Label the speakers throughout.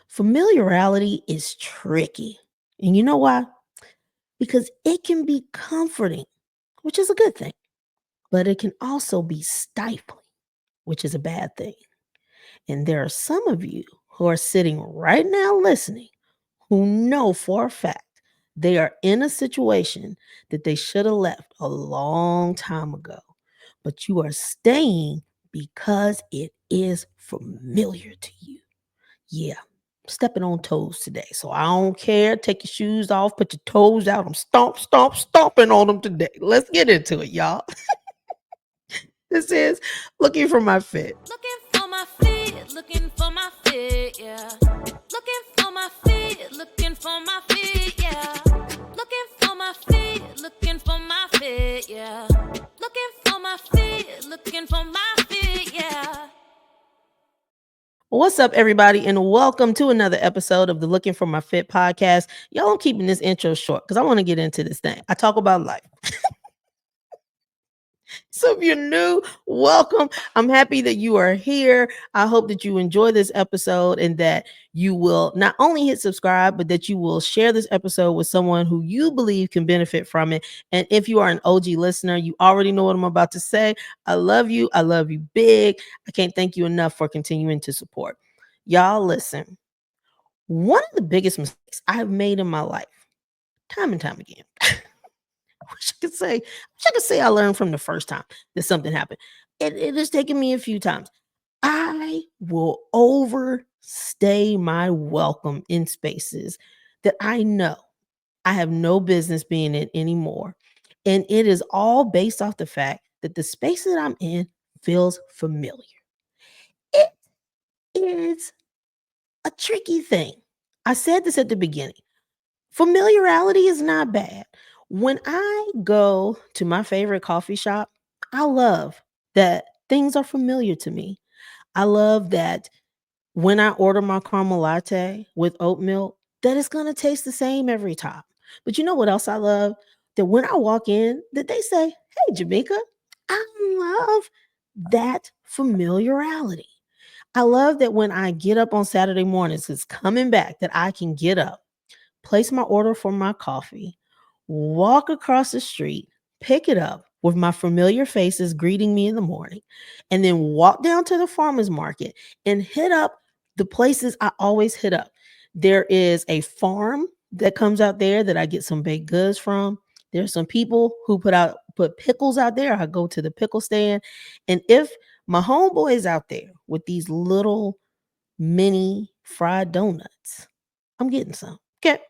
Speaker 1: Familiarity is tricky. And you know why? Because it can be comforting, which is a good thing, but it can also be stifling, which is a bad thing. And there are some of you who are sitting right now listening who know for a fact they are in a situation that they should have left a long time ago, but you are staying because it is familiar to you. Yeah, stepping on toes today. So I don't care. Take your shoes off, put your toes out. I'm stomping on them today. Let's get into it, y'all. This is Looking for My Fit.
Speaker 2: Looking for my fit, looking for my fit, yeah. Looking for my fit, looking for my fit, yeah. Looking for my fit, looking for my fit, yeah. Looking for my fit, looking for my fit, yeah.
Speaker 1: What's up, everybody, and welcome to another episode of the Looking for My Fit podcast. Y'all, I'm keeping this intro short because I want to get into this thing. I talk about life. So if you're new, welcome. I'm happy that you are here. I hope that you enjoy this episode and that you will not only hit subscribe, but that you will share this episode with someone who you believe can benefit from it. And if you are an OG listener, you already know what I'm about to say. I love you. I love you big. I can't thank you enough for continuing to support. Y'all, listen. One of the biggest mistakes I've made in my life, time and time again, I wish I could say I learned from the first time that something happened. It has taken me a few times. I will overstay my welcome in spaces that I know I have no business being in anymore. And it is all based off the fact that the space that I'm in feels familiar. It is a tricky thing. I said this at the beginning. Familiarity is not bad. When I go to my favorite coffee shop, I love that things are familiar to me. I love that when I order my caramel latte with oat milk, that it's going to taste the same every time. But you know what else I love? That when I walk in, that they say, "Hey, Jamaica." I love that familiarity. I love that when I get up on Saturday mornings, it's coming back that I can get up, place my order for my coffee, walk across the street, pick it up with my familiar faces greeting me in the morning, and then walk down to the farmer's market and hit up the places I always hit up. There is a farm that comes out there that I get some baked goods from. There's some people who put pickles out there. I go to the pickle stand. And if my homeboy is out there with these little mini fried donuts, I'm getting some. Okay.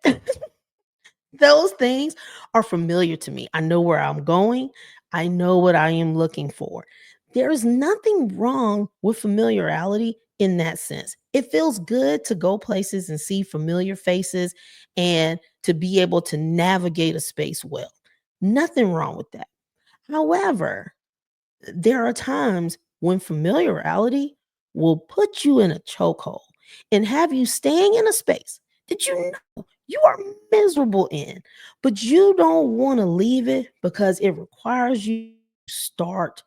Speaker 1: Those things are familiar to me. I know where I'm going. I know what I am looking for. There is nothing wrong with familiarity in that sense. It feels good to go places and see familiar faces and to be able to navigate a space well. Nothing wrong with that. However, there are times when familiarity will put you in a chokehold and have you staying in a space that you know you are miserable in, but you don't want to leave it because it requires you to start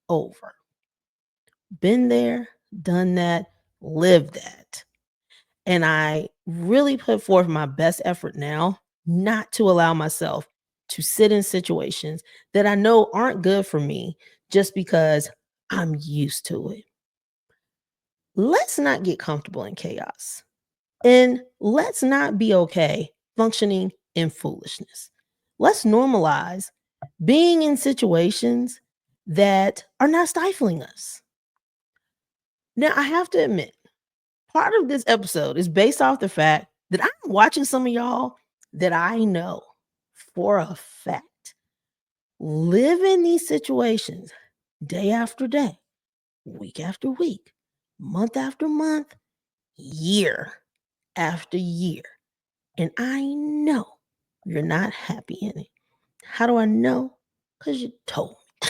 Speaker 1: over. Been there, done that, lived that. And I really put forth my best effort now not to allow myself to sit in situations that I know aren't good for me just because I'm used to it. Let's not get comfortable in chaos. And let's not be okay functioning in foolishness. Let's normalize being in situations that are not stifling us. Now, I have to admit, part of this episode is based off the fact that I'm watching some of y'all that I know for a fact live in these situations day after day, week after week, month after month, year after year. And I know you're not happy in it. How do I know? Because you told me.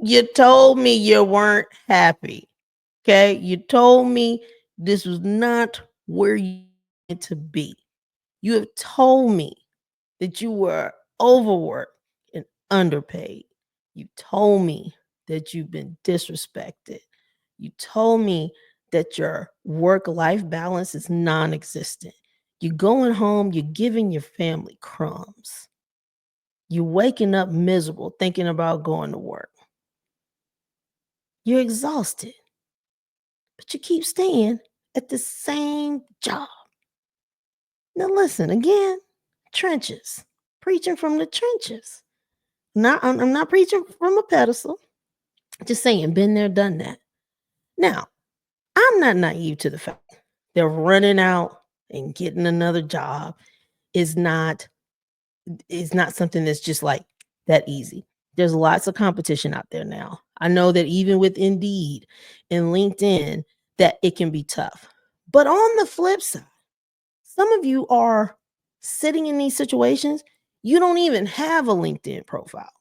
Speaker 1: You told me you weren't happy. Okay. You told me this was not where you wanted to be. You have told me that you were overworked and underpaid. You told me that you've been disrespected. You told me that your work-life balance is non-existent. You're going home, you're giving your family crumbs. You're waking up miserable thinking about going to work. You're exhausted, but you keep staying at the same job. Now listen again, trenches, preaching from the trenches. I'm not preaching from a pedestal. Just saying, been there, done that. Now, I'm not naive to the fact that running out and getting another job is not something that's just like that easy. There's lots of competition out there now. I know that even with Indeed and LinkedIn, that it can be tough. But on the flip side, some of you are sitting in these situations, you don't even have a LinkedIn profile.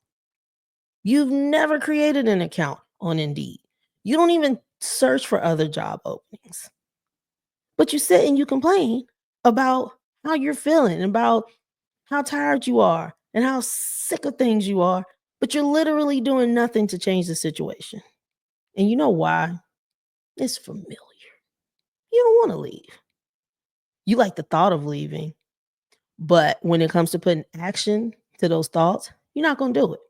Speaker 1: You've never created an account on Indeed. You don't even search for other job openings. But you sit and you complain about how you're feeling, about how tired you are, and how sick of things you are, but you're literally doing nothing to change the situation. And you know why? It's familiar. You don't want to leave. You like the thought of leaving, but when it comes to putting action to those thoughts, you're not going to do it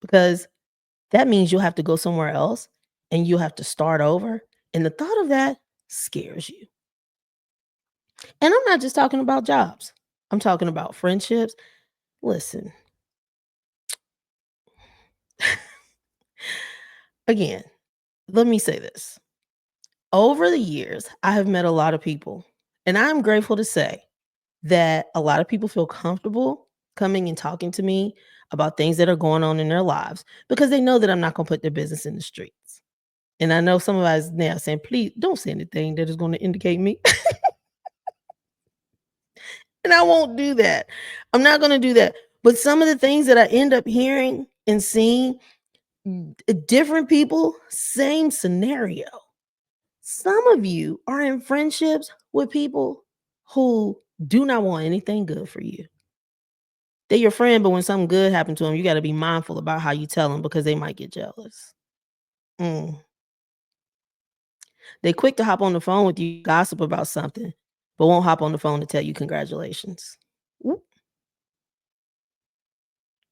Speaker 1: because that means you'll have to go somewhere else and you'll have to start over. And the thought of that scares you. And I'm not just talking about jobs, I'm talking about friendships. Listen, again, let me say this. Over the years, I have met a lot of people, and I'm grateful to say that a lot of people feel comfortable coming and talking to me about things that are going on in their lives because they know that I'm not going to put their business in the streets. And I know some of us now saying, please don't say anything that is going to indicate me. And I won't do that. I'm not going to do that. But some of the things that I end up hearing and seeing, different people, same scenario. Some of you are in friendships with people who do not want anything good for you. They're your friend, but when something good happened to them, you got to be mindful about how you tell them because they might get jealous. Mm. They quick to hop on the phone with you, gossip about something, but won't hop on the phone to tell you congratulations. Whoop.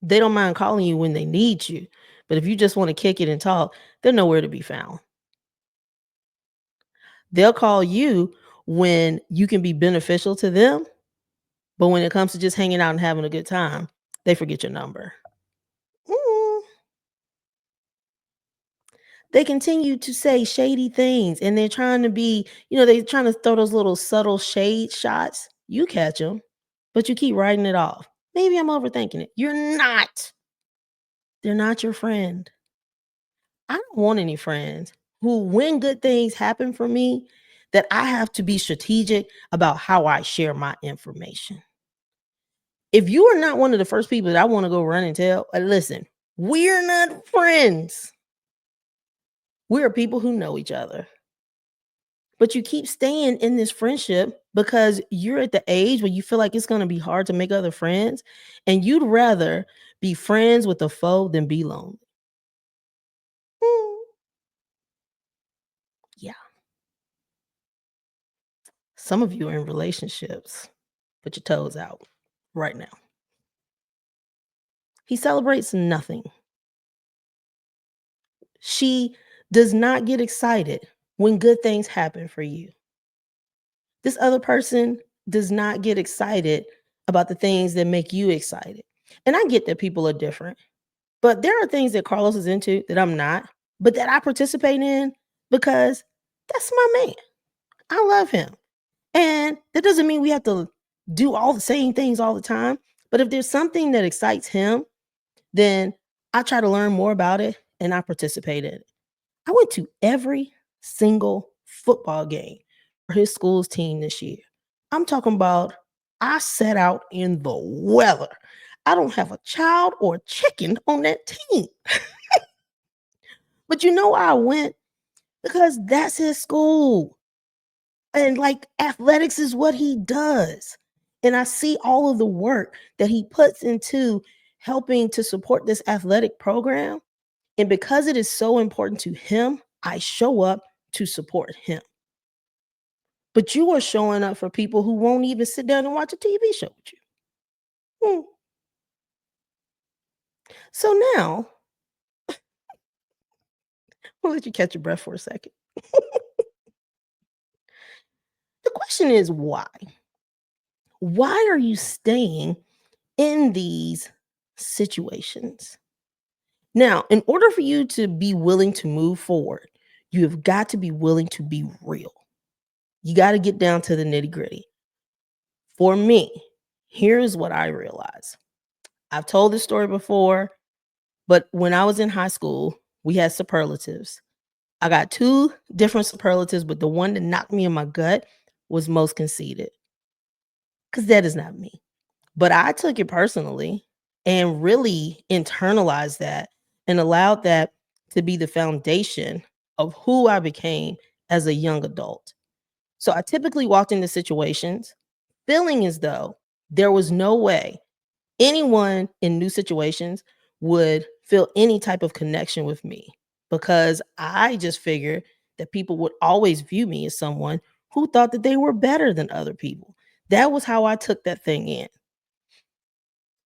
Speaker 1: They don't mind calling you when they need you, but if you just want to kick it and talk, they're nowhere to be found. They'll call you when you can be beneficial to them, but when it comes to just hanging out and having a good time, they forget your number. Mm. They continue to say shady things and they're trying to be, they're trying to throw those little subtle shade shots. You catch them, but you keep writing it off. Maybe I'm overthinking it. You're not. They're not your friend. I don't want any friends who, when good things happen for me, that I have to be strategic about how I share my information. If you are not one of the first people that I want to go run and tell, listen, we're not friends. We're people who know each other. But you keep staying in this friendship because you're at the age where you feel like it's going to be hard to make other friends. And you'd rather be friends with a foe than be lonely. Mm. Yeah. Some of you are in relationships. Put your toes out right now. He celebrates nothing. She does not get excited when good things happen for you. This other person does not get excited about the things that make you excited. And I get that people are different, but there are things that Carlos is into that I'm not, but that I participate in because that's my man. I love him. And that doesn't mean we have to do all the same things all the time. But if there's something that excites him, then I try to learn more about it and I participate in it. I went to every single football game for his school's team this year. I'm talking about I sat out in the weather. I don't have a child or chicken on that team. But you know why I went? Because that's his school. And like athletics is what he does. And I see all of the work that he puts into helping to support this athletic program. And because it is so important to him, I show up to support him. But you are showing up for people who won't even sit down and watch a TV show with you. Hmm. So now, we'll let you catch your breath for a second. The question is why? Why are you staying in these situations? Now, in order for you to be willing to move forward, you have got to be willing to be real. You got to get down to the nitty gritty. For me, here is what I realized. I've told this story before, but when I was in high school, we had superlatives. I got two different superlatives, but the one that knocked me in my gut was most conceited because that is not me. But I took it personally and really internalized that and allowed that to be the foundation of who I became as a young adult. So I typically walked into situations feeling as though there was no way anyone in new situations would feel any type of connection with me because I just figured that people would always view me as someone who thought that they were better than other people. That was how I took that thing in.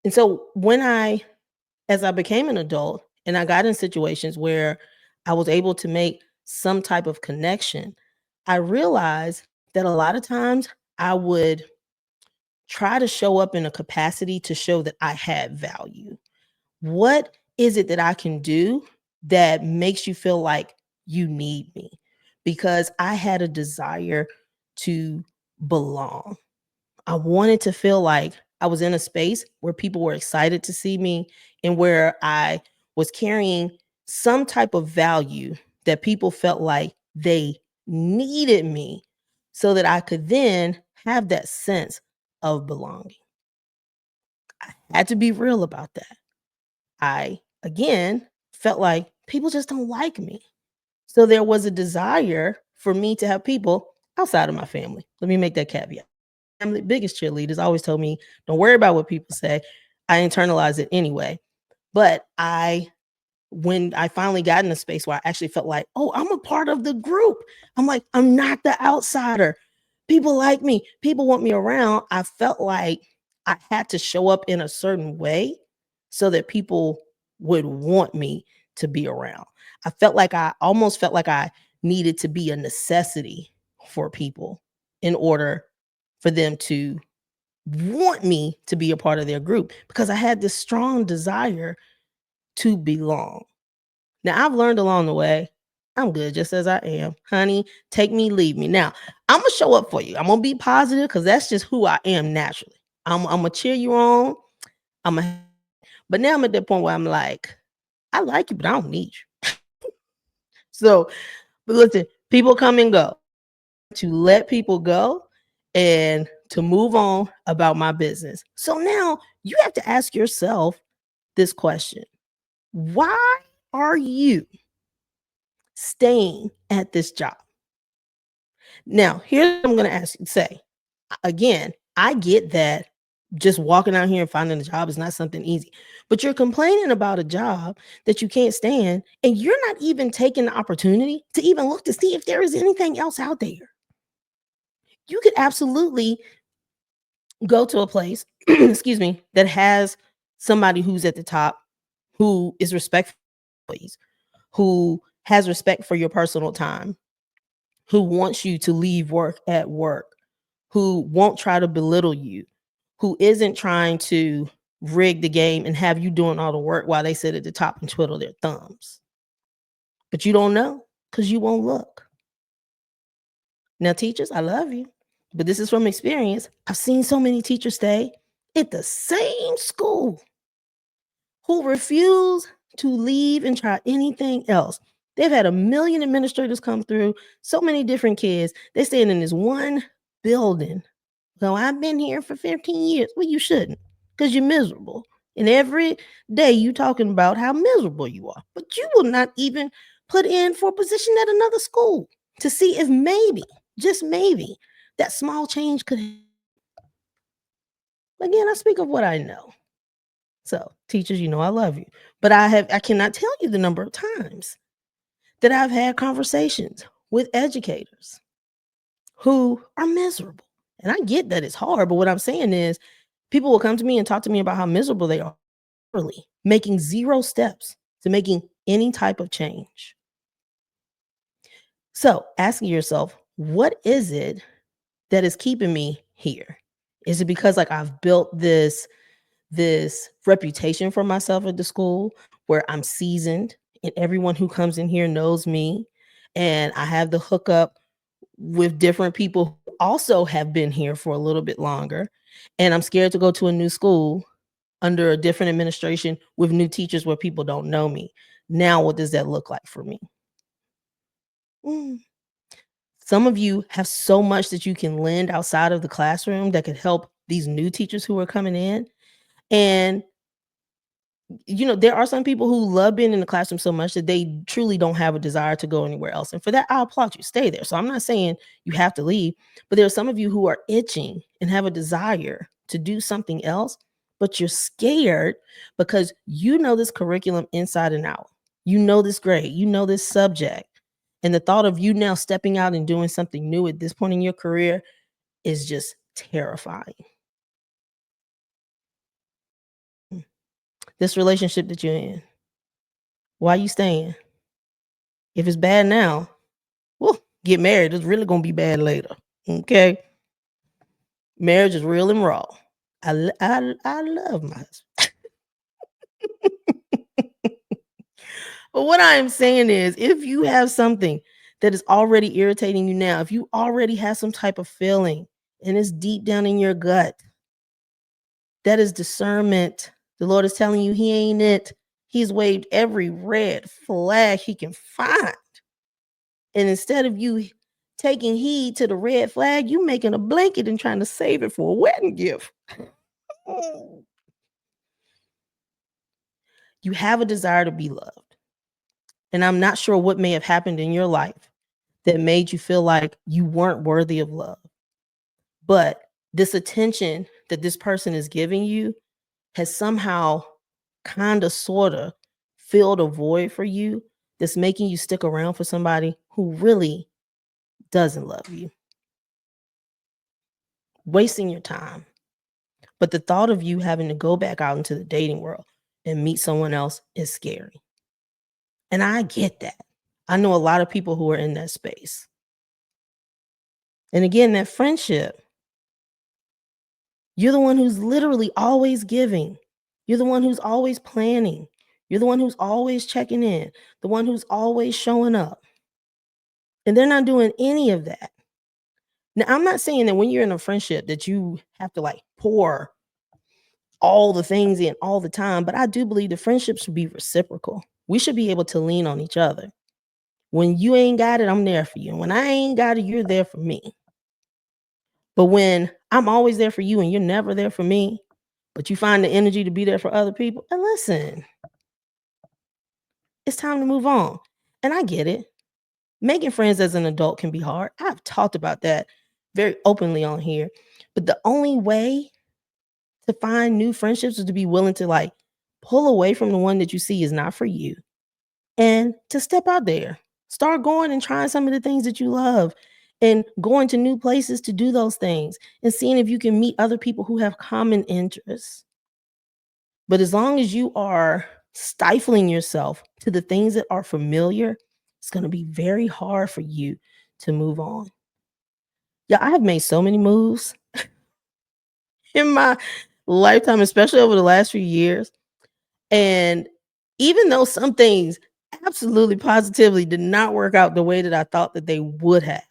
Speaker 1: And so as I became an adult and I got in situations where I was able to make some type of connection, I realized that a lot of times I would try to show up in a capacity to show that I had value. What is it that I can do that makes you feel like you need me? Because I had a desire to belong. I wanted to feel like I was in a space where people were excited to see me and where I was carrying some type of value that people felt like they needed me so that I could then have that sense of belonging. I had to be real about that. I, again, felt like people just don't like me. So there was a desire for me to have people outside of my family. Let me make that caveat. Family, biggest cheerleaders always told me, don't worry about what people say. I internalize it anyway. But when I finally got in a space where I actually felt like, oh, I'm a part of the group. I'm like, I'm not the outsider. People like me. People want me around. I felt like I had to show up in a certain way so that people would want me to be around. I almost felt like I needed to be a necessity for people in order for them to want me to be a part of their group because I had this strong desire to belong. Now, I've learned along the way, I'm good just as I am. Honey, take me, leave me. Now, I'm going to show up for you. I'm going to be positive because that's just who I am naturally. I'm going to cheer you on. I'm gonna, but now I'm at that point where I'm like, I like you, but I don't need you. So, but listen, people come and go. To let people go and to move on about my business. So now you have to ask yourself this question. Why are you staying at this job? Now, here's what I'm going to say. Again, I get that just walking out here and finding a job is not something easy, but you're complaining about a job that you can't stand, and you're not even taking the opportunity to even look to see if there is anything else out there. You could absolutely go to a place, excuse me, that has somebody who's at the top, who is respectful, who has respect for your personal time, who wants you to leave work at work, who won't try to belittle you, who isn't trying to rig the game and have you doing all the work while they sit at the top and twiddle their thumbs. But you don't know because you won't look. Now, teachers, I love you, but this is from experience. I've seen so many teachers stay at the same school who refuse to leave and try anything else. They've had a million administrators come through, so many different kids. They're staying in this one building. So I've been here for 15 years. Well, you shouldn't, because you're miserable. And every day you talking about how miserable you are. But you will not even put in for a position at another school to see if maybe, just maybe, that small change could. Again, I speak of what I know. So, teachers, I love you. But I cannot tell you the number of times that I've had conversations with educators who are miserable. And I get that it's hard, but what I'm saying is people will come to me and talk to me about how miserable they are early, making 0 steps to making any type of change. So, asking yourself, what is it that is keeping me here? Is it because like I've built this reputation for myself at the school where I'm seasoned and everyone who comes in here knows me and I have the hookup with different people who also have been here for a little bit longer and I'm scared to go to a new school under a different administration with new teachers where people don't know me. Now what does that look like for me? Mm. Some of you have so much that you can lend outside of the classroom that could help these new teachers who are coming in. And there are some people who love being in the classroom so much that they truly don't have a desire to go anywhere else. And for that, I applaud you. Stay there. So I'm not saying you have to leave, but there are some of you who are itching and have a desire to do something else, but you're scared because you know this curriculum inside and out. You know this grade, you know this subject. And the thought of you now stepping out and doing something new at this point in your career is just terrifying. This relationship that you're in, why you staying? If it's bad now, well, get married. It's really gonna be bad later. Okay, marriage is real and raw. I love my husband. But what I am saying is, if you have something that is already irritating you now, if you already have some type of feeling and it's deep down in your gut, that is discernment. The Lord is telling you He ain't it. He's waved every red flag He can find. And instead of you taking heed to the red flag, you making a blanket and trying to save it for a wedding gift. You have a desire to be loved. And I'm not sure what may have happened in your life that made you feel like you weren't worthy of love. But this attention that this person is giving you has somehow kind of sort of filled a void for you that's making you stick around for somebody who really doesn't love you, wasting your time. But the thought of you having to go back out into the dating world and meet someone else is scary. And I get that. I know a lot of people who are in that space. And again, that friendship, you're the one who's literally always giving. You're the one who's always planning. You're the one who's always checking in, the one who's always showing up. And they're not doing any of that. Now, I'm not saying that when you're in a friendship that you have to like pour all the things in all the time, but I do believe the friendship should be reciprocal. We should be able to lean on each other. When you ain't got it, I'm there for you. And when I ain't got it, you're there for me. But when I'm always there for you and you're never there for me, but you find the energy to be there for other people, and listen, it's time to move on. And I get it. Making friends as an adult can be hard. I've talked about that very openly on here. But the only way to find new friendships is to be willing to like pull away from the one that you see is not for you and to step out there. Start going and trying some of the things that you love and going to new places to do those things and seeing if you can meet other people who have common interests. But as long as you are stifling yourself to the things that are familiar, it's going to be very hard for you to move on. Yeah, I have made so many moves in my lifetime, especially over the last few years. And even though some things absolutely positively did not work out the way that I thought that they would have,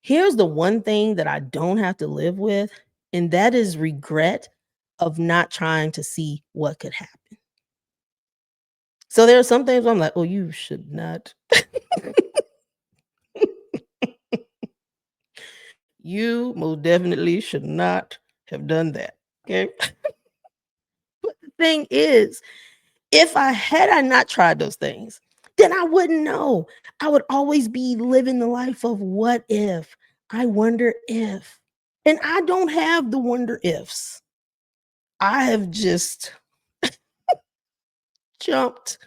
Speaker 1: here's the one thing that I don't have to live with, and that is regret of not trying to see what could happen. So there are some things where I'm like, "Oh, you should not. You most definitely should not have done that." Okay. But the thing is, if I not tried those things, then I wouldn't know. I would always be living the life of what if. I wonder if. And I don't have the wonder ifs. I have just jumped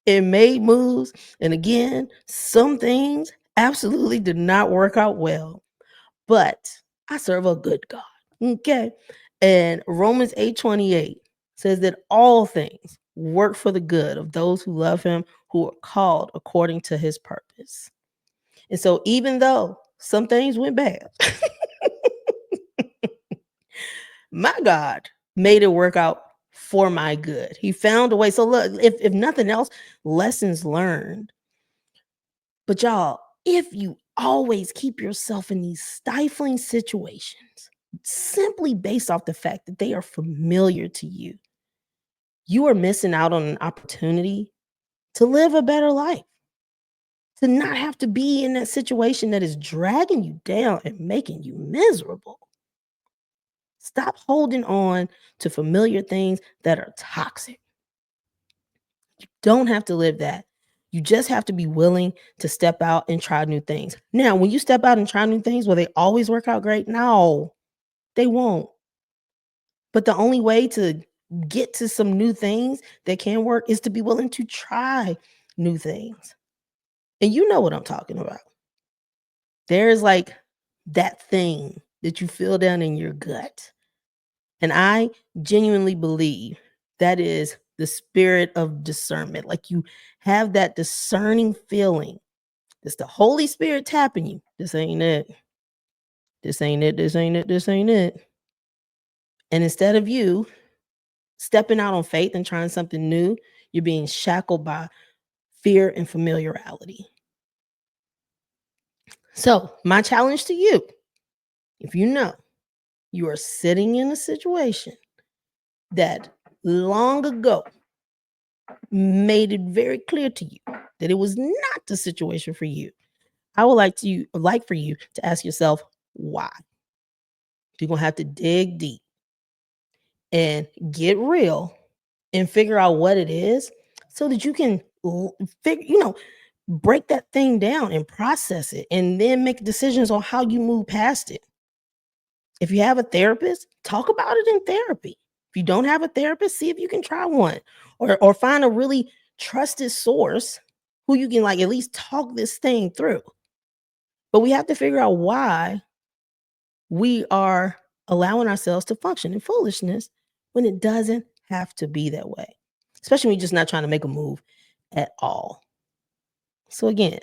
Speaker 1: It made moves. And again, some things absolutely did not work out well. But I serve a good God. Okay. And Romans 8:28 says that all things work for the good of those who love him, who are called according to his purpose. And so even though some things went bad, my God made it work out for my good. He found a way. So look, if nothing else, lessons learned. But y'all, if you always keep yourself in these stifling situations, simply based off the fact that they are familiar to you, you are missing out on an opportunity to live a better life, to not have to be in that situation that is dragging you down and making you miserable. Stop holding on to familiar things that are toxic. You don't have to live that. You just have to be willing to step out and try new things. Now, when you step out and try new things, will they always work out great? No, they won't. But the only way to get to some new things that can work is to be willing to try new things. And you know what I'm talking about. There's like that thing that you feel down in your gut. And I genuinely believe that is the spirit of discernment. Like you have that discerning feeling. It's the Holy Spirit tapping you. This ain't it. This ain't it. This ain't it. This ain't it. And instead of you stepping out on faith and trying something new, you're being shackled by fear and familiarity. So, my challenge to you, if you know you are sitting in a situation that long ago made it very clear to you that it was not the situation for you, I would like for you to ask yourself why. You're gonna have to dig deep and get real and figure out what it is so that you can figure, break that thing down and process it and then make decisions on how you move past it. If you have a therapist, talk about it in therapy. If you don't have a therapist, see if you can try one or find a really trusted source who you can like at least talk this thing through. But we have to figure out why we are allowing ourselves to function in foolishness when it doesn't have to be that way, especially when you're just not trying to make a move at all. So, again,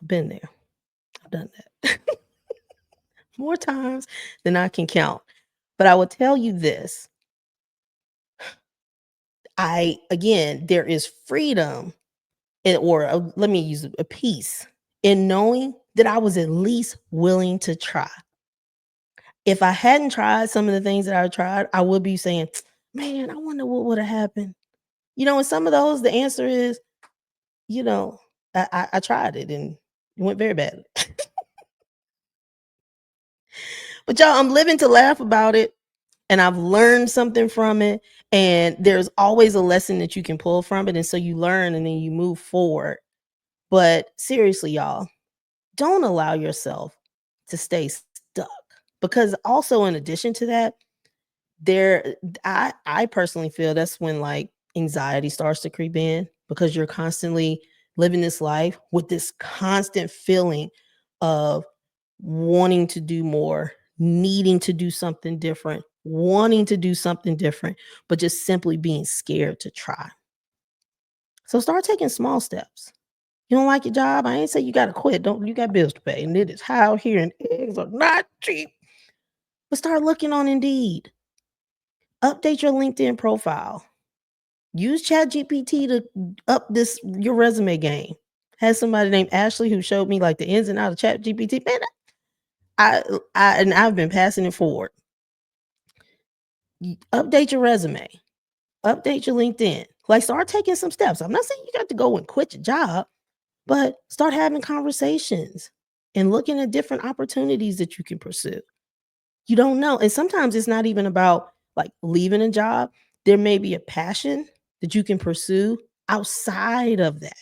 Speaker 1: I've been there, I've done that more times than I can count. But I will tell you this there is freedom let me use a peace in knowing that I was at least willing to try. If I hadn't tried some of the things that I tried, I would be saying, man, I wonder what would have happened. And some of those, the answer is, you know, I tried it and it went very badly. But y'all, I'm living to laugh about it and I've learned something from it. And there's always a lesson that you can pull from it. And so you learn and then you move forward. But seriously, y'all, don't allow yourself to stay stuck. Because also in addition to that, there I personally feel that's when like anxiety starts to creep in because you're constantly living this life with this constant feeling of wanting to do more, needing to do something different, wanting to do something different, but just simply being scared to try. So start taking small steps. You don't like your job? I ain't say you gotta quit. Don't You got bills to pay, and it is high out here, and eggs are not cheap. But start looking on Indeed. Update your LinkedIn profile. Use ChatGPT to up your resume game. Had somebody named Ashley who showed me like the ins and outs of ChatGPT. Man, I've been passing it forward. Update your resume. Update your LinkedIn. Like start taking some steps. I'm not saying you got to go and quit your job, but start having conversations and looking at different opportunities that you can pursue. You don't know. And sometimes it's not even about like leaving a job. There may be a passion that you can pursue outside of that.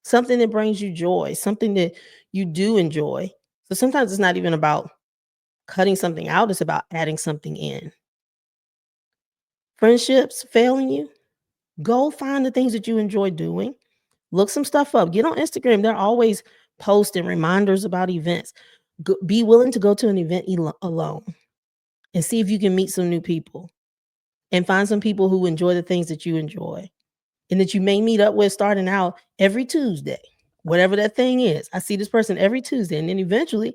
Speaker 1: Something that brings you joy, something that you do enjoy. So sometimes it's not even about cutting something out, it's about adding something in. Friendships failing you, Go find the things that you enjoy doing. Look some stuff up. Get on Instagram. They're always posting reminders about events. Be willing to go to an event alone and see if you can meet some new people and find some people who enjoy the things that you enjoy and that you may meet up with starting out every Tuesday, whatever that thing is. I see this person every Tuesday. And then eventually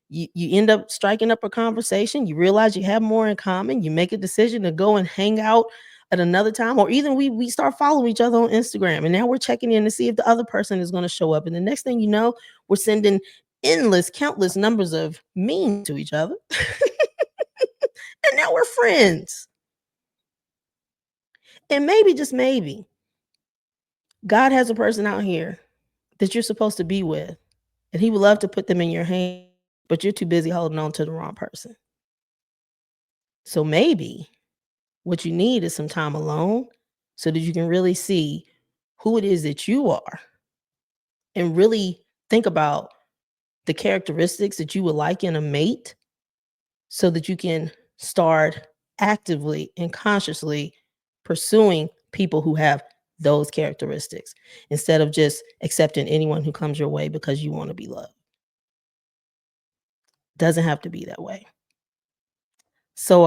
Speaker 1: you end up striking up a conversation. You realize you have more in common. You make a decision to go and hang out at another time, or even we start following each other on Instagram, and now we're checking in to see if the other person is going to show up. And the next thing you know, we're sending countless numbers of memes to each other, and now we're friends. And maybe, just maybe, God has a person out here that you're supposed to be with, and He would love to put them in your hand, but you're too busy holding on to the wrong person. So maybe what you need is some time alone so that you can really see who it is that you are and really think about the characteristics that you would like in a mate so that you can start actively and consciously pursuing people who have those characteristics instead of just accepting anyone who comes your way because you want to be loved. Doesn't have to be that way. So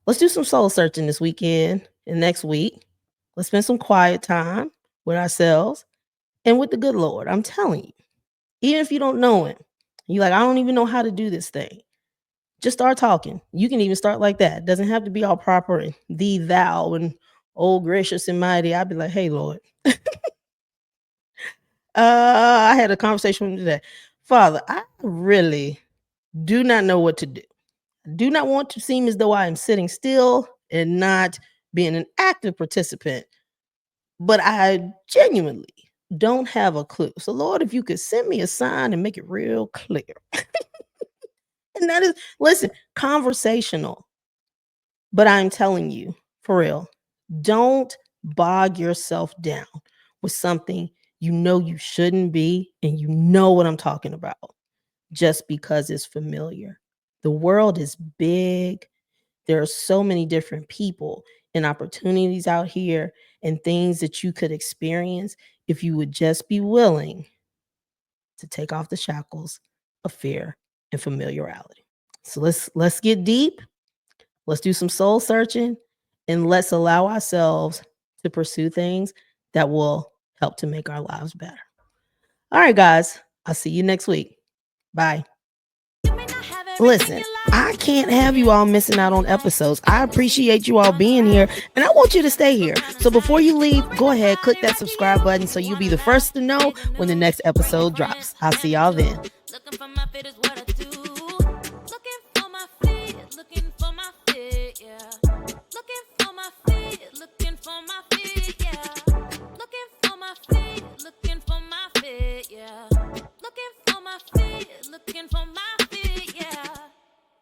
Speaker 1: let's do some soul searching this weekend and next week. Let's spend some quiet time with ourselves and with the good Lord. I'm telling you, even if you don't know Him, you're like, I don't even know how to do this thing. Just start talking. You can even start like that. It doesn't have to be all proper and thee, thou, and oh, gracious and mighty. I'd be like, hey, Lord. I had a conversation with Him today. Father, I really do not know what to do. I do not want to seem as though I am sitting still and not being an active participant, but I genuinely don't have a clue. So, Lord, if you could send me a sign and make it real clear. And that is, listen, conversational. But I'm telling you, for real, don't bog yourself down with something you know you shouldn't be, and you know what I'm talking about, just because it's familiar. The world is big. There are so many different people and opportunities out here and things that you could experience if you would just be willing to take off the shackles of fear and familiarity. So let's get deep. Let's do some soul searching, and let's allow ourselves to pursue things that will help to make our lives better. All right, guys, I'll see you next week. Bye. Listen, I can't have you all missing out on episodes. I appreciate you all being here, and I want you to stay here. So before you leave, go ahead, click that subscribe button so you'll be the first to know when the next episode drops. I'll see y'all then. Looking for my fit is what I do. Looking for my fit, looking